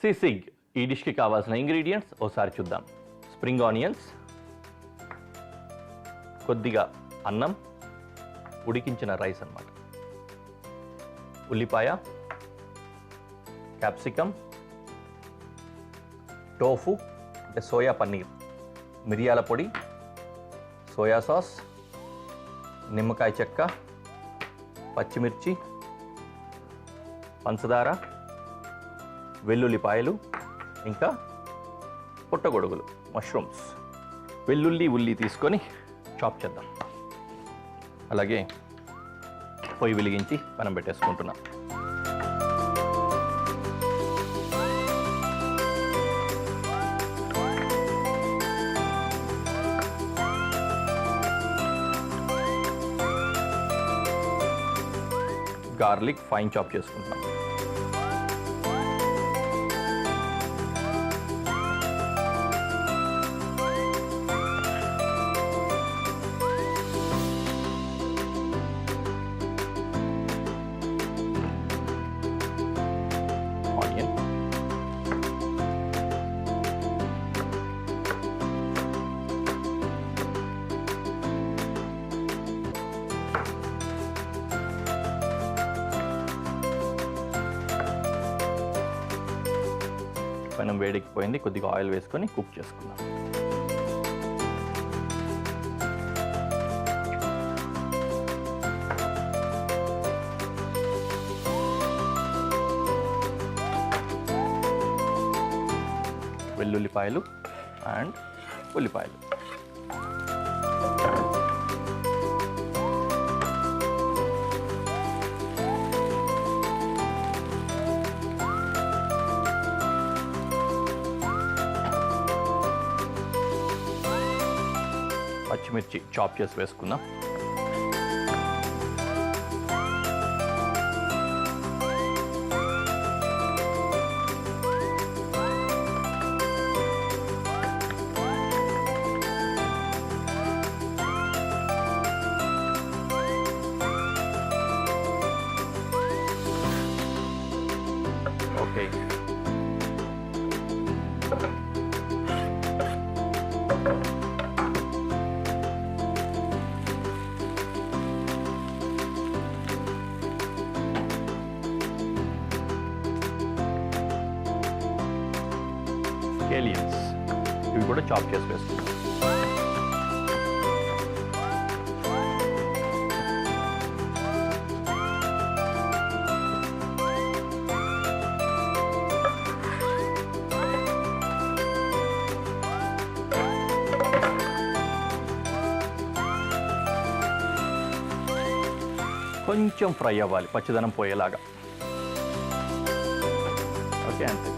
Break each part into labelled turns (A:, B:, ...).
A: సిసిగ్ ఈ డిష్కి కావాల్సిన ఇంగ్రీడియంట్స్ ఒకసారి చూద్దాం. స్ప్రింగ్ ఆనియన్స్, కొద్దిగా అన్నం, ఉడికించిన రైస్ అన్నమాట, ఉల్లిపాయ, క్యాప్సికమ్, టోఫు అంటే సోయా పన్నీర్, మిరియాల పొడి, సోయా సాస్, నిమ్మకాయ చెక్క, పచ్చిమిర్చి, పంచదార, వెల్లుల్లిపాయలు, ఇంకా పుట్టగొడుగులు మష్రూమ్స్. వెల్లుల్లి ఉల్లి తీసుకొని చాప్ చేద్దాం. అలాగే పొయ్యి వెలిగించి పెనం పెట్టేసుకుంటున్నాం. గార్లిక్ ఫైన్ చాప్ చేసుకుంటున్నాం. ఆనియన్, పెనం వేడెక్కిపోయింది, కొద్దిగా ఆయిల్ వేసుకొని కుక్ చేసుకుందాం. వెల్లుల్లిపాయలు అండ్ ఉల్లిపాయలు. పచ్చిమిర్చి చాప్ చేసి వేసుకుందాం. ఓకే, స్కేలియన్స్ ఇవి కూడా చాప్ చేసి వేసుకుందాం. కొంచెం ఫ్రై అవ్వాలి, పచ్చిదనం పోయేలాగా. ఓకే, అంతే.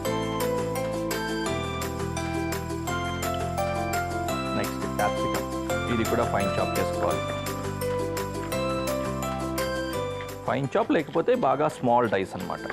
A: నెక్స్ట్ క్యాప్సికమ్, ఇది కూడా ఫైన్ చాప్ చేసుకోవాలి. ఫైన్ చాప్ లేకపోతే బాగా స్మాల్ డైస్ అన్నమాట.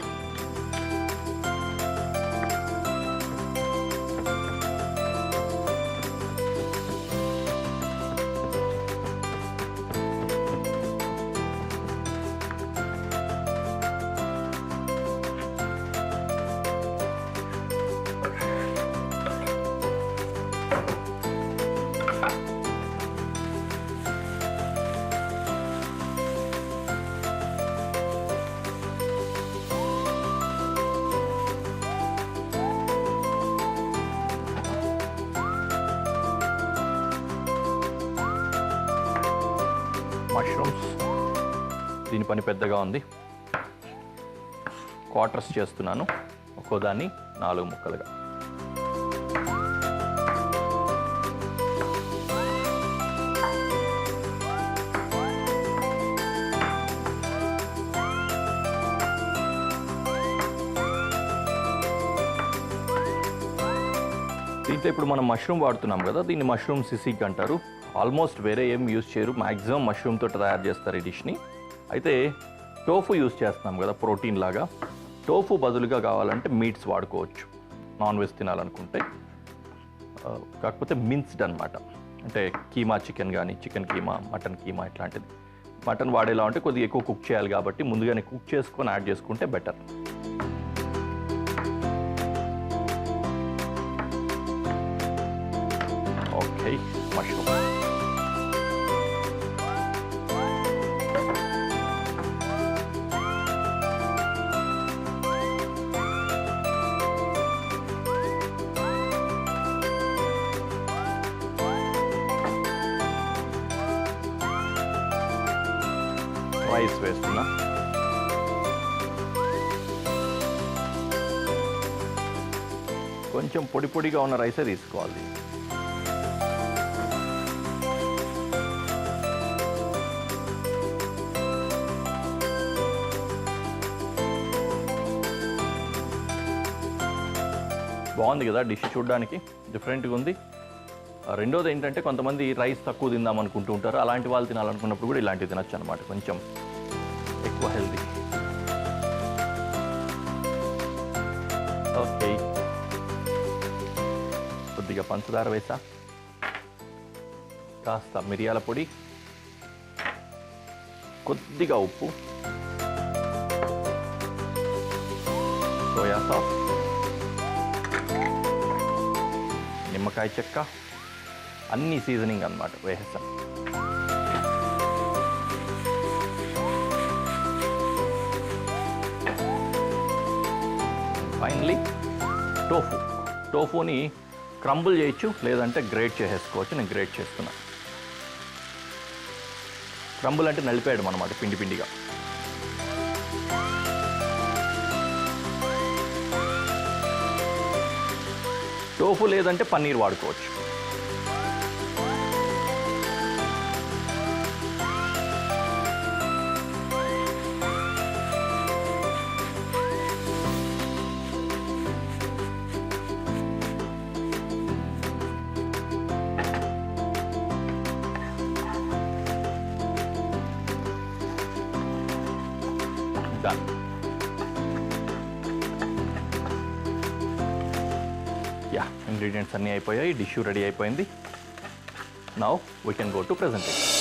A: మష్రూమ్స్, దీని పని పెద్దగా ఉంది, క్వార్టర్స్ చేస్తున్నాను, ఒక్కోదాన్ని 4 ముక్కలుగా. దీంట్లో ఇప్పుడు మనం మష్రూమ్ వాడుతున్నాం కదా, దీన్ని మష్రూమ్ సిసిగ్ అంటారు. ఆల్మోస్ట్ వేరే ఏం యూజ్ చేయరు, మ్యాక్సిమం మష్రూమ్తో తయారు చేస్తారు ఈ డిష్ని. అయితే టోఫు యూజ్ చేస్తున్నాం కదా ప్రోటీన్ లాగా, టోఫు బదులుగా కావాలంటే మీట్స్ వాడుకోవచ్చు నాన్ వెజ్ తినాలనుకుంటే. కాకపోతే మిన్స్డ్ అనమాట, అంటే కీమా చికెన్ కానీ, చికెన్ కీమా, మటన్ కీమా ఇట్లాంటిది. మటన్ వాడేలా అంటే కొద్దిగా ఎక్కువ కుక్ చేయాలి కాబట్టి ముందుగానే కుక్ చేసుకొని యాడ్ చేసుకుంటే బెటర్. Okay mushroom. రైస్ వేస్తున్నా. కొంచెం పొడి పొడిగా ఉన్న రైసే తీసుకోవాలి. బాగుంది కదా డిష్, చూడడానికి డిఫరెంట్గా ఉంది. రెండోది ఏంటంటే కొంతమంది రైస్ తక్కువ తిందాం అనుకుంటూ ఉంటారు. అలాంటి వాళ్ళు తినాలనుకున్నప్పుడు కూడా ఇలాంటివి తినచ్చు అనమాట, కొంచెం ఎక్కువ హెల్తీ. ఓకే, కొద్దిగా పంచదార వేసా, కాస్త మిరియాల పొడి, కొద్దిగా ఉప్పు, సోయా సాస్, నిమ్మకాయ చెక్క, అన్ని సీజనింగ్ అన్నమాట వేసేస్తాం. ఫైనలీ టోఫూని క్రంబుల్ చేయొచ్చు, లేదంటే గ్రేట్ చేసేసుకోవచ్చు. నేను గ్రేట్ చేస్తున్నా. క్రంబుల్ అంటే నలిపేయడం అన్నమాట, పిండి పిండిగా. టోఫు లేదంటే పన్నీర్ వాడుకోవచ్చు. Done. ఇంగ్రీడియంట్స్ అన్నీ అయిపోయాయి, డిష్ రెడీ అయిపోయింది. Now we can go to presentation.